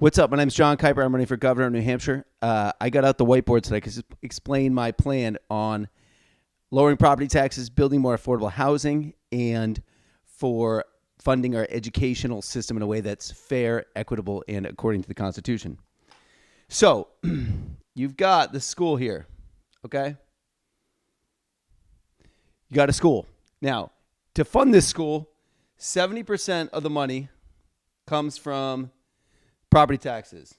What's up? My name's Jon Kiper. I'm running for governor of New Hampshire. I got out the whiteboard today to explain my plan on lowering property taxes, building more affordable housing, and for funding our educational system in a way that's fair, equitable, and according to the Constitution. So, you've got the school here, okay? You got a school. Now, to fund this school, 70% of the money comes from property taxes.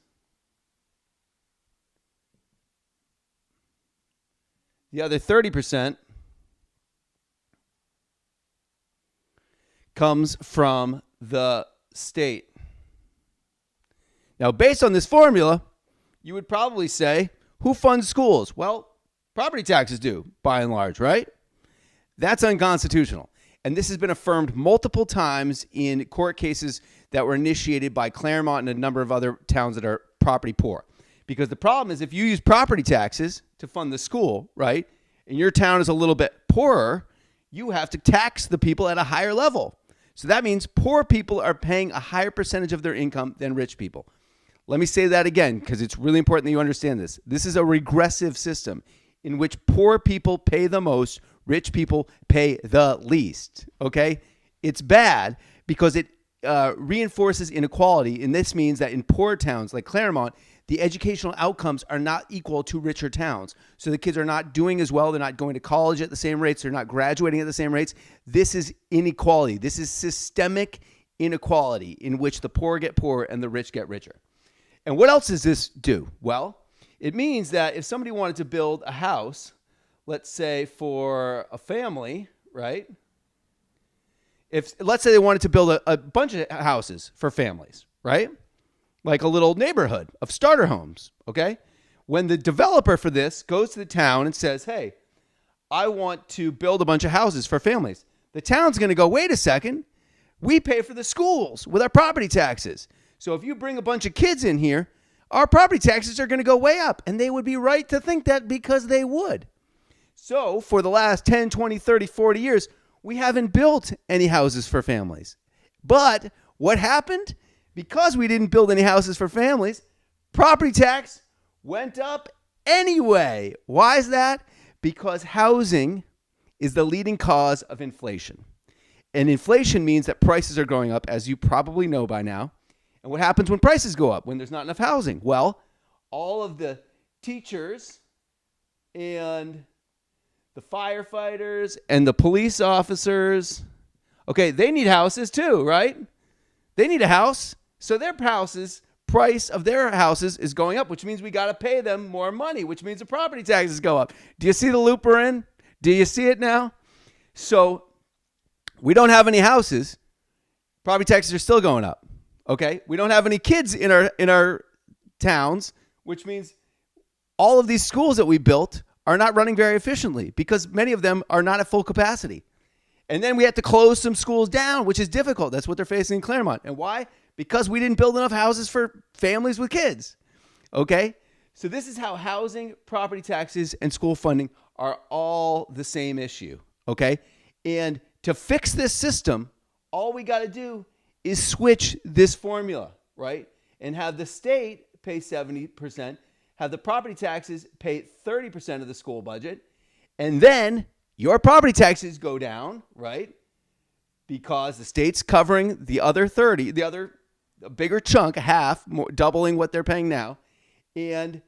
The other 30% comes from the state. Now, based on this formula, you would probably say, who funds schools? Well, property taxes do, by and large, right? That's unconstitutional. And this has been affirmed multiple times in court cases that were initiated by Claremont and a number of other towns that are property poor. Because the problem is if you use property taxes to fund the school, right, and your town is a little bit poorer, you have to tax the people at a higher level. So that means poor people are paying a higher percentage of their income than rich people. Let me say that again because it's really important that you understand this. This is a regressive system in which poor people pay the most, rich people pay the least, okay? It's bad because it reinforces inequality, and this means that in poor towns like Claremont, the educational outcomes are not equal to richer towns. So the kids are not doing as well. They're not going to college at the same rates. They're not graduating at the same rates. This is inequality. This is systemic inequality in which the poor get poorer and the rich get richer. And what else does this do? Well, it means that if somebody wanted to build a house, let's say for a family, right? Let's say they wanted to build a bunch of houses for families, right? Like a little neighborhood of starter homes, okay? When the developer for this goes to the town and says, hey, I want to build a bunch of houses for families, the town's going to go, wait a second, we pay for the schools with our property taxes. So if you bring a bunch of kids in here, our property taxes are going to go way up. And they would be right to think that because they would. So for the last 10, 20, 30, 40 years, we haven't built any houses for families. But what happened? Because we didn't build any houses for families, property tax went up anyway. Why is that? Because housing is the leading cause of inflation. And inflation means that prices are going up, as you probably know by now. And what happens when prices go up, when there's not enough housing? Well, all of the teachers and the firefighters and the police officers, okay, they need houses too, right? They need a house. So their price of their houses is going up, which means we got to pay them more money, which means the property taxes go up. Do you see the loop we're in? Do you see it now? So we don't have any houses. Property taxes are still going up. Okay, we don't have any kids in our towns, which means all of these schools that we built are not running very efficiently because many of them are not at full capacity. And then we have to close some schools down, which is difficult. That's what they're facing in Claremont. And why? Because we didn't build enough houses for families with kids. Okay, so this is how housing, property taxes, and school funding are all the same issue. Okay, and to fix this system, all we got to do is switch this formula, right? And have the state pay 70%, have the property taxes pay 30% of the school budget, and then your property taxes go down, right? Because the state's covering the other 30, a bigger chunk, half, more, doubling what they're paying now. And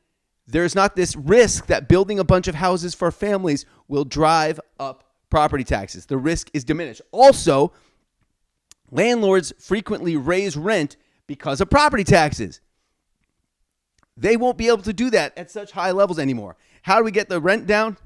there's not this risk that building a bunch of houses for families will drive up property taxes. The risk is diminished. Also, landlords frequently raise rent because of property taxes. They won't be able to do that at such high levels anymore. How do we get the rent down?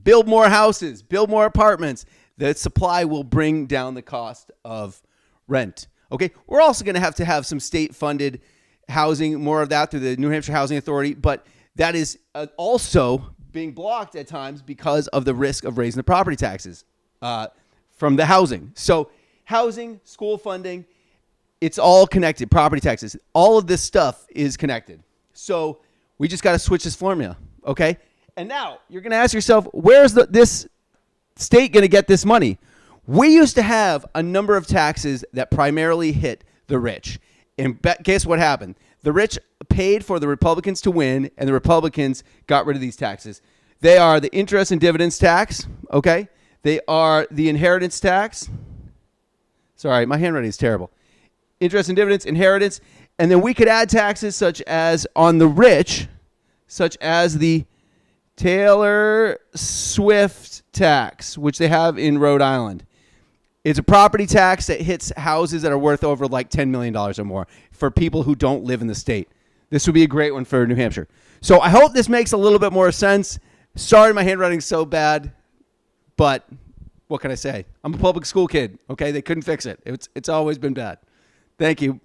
Build more houses, build more apartments. The supply will bring down the cost of rent. Okay, we're also going to have some state-funded housing, more of that through the New Hampshire Housing Authority, but that is also being blocked at times because of the risk of raising the property taxes from the housing. So housing, school funding, it's all connected. Property taxes, all of this stuff is connected. So we just got to switch this formula, okay? And now you're going to ask yourself, where's this state going to get this money? We used to have a number of taxes that primarily hit the rich. And guess what happened? The rich paid for the Republicans to win, and the Republicans got rid of these taxes. They are the interest and dividends tax, okay? They are the inheritance tax. Sorry, my handwriting is terrible. Interest and dividends, inheritance. And then we could add taxes such as on the rich, such as the Taylor Swift tax, which they have in Rhode Island. It's a property tax that hits houses that are worth over like $10 million or more for people who don't live in the state. This would be a great one for New Hampshire. So I hope this makes a little bit more sense. Sorry my handwriting's so bad, but what can I say? I'm a public school kid, okay? They couldn't fix it. It's always been bad. Thank you.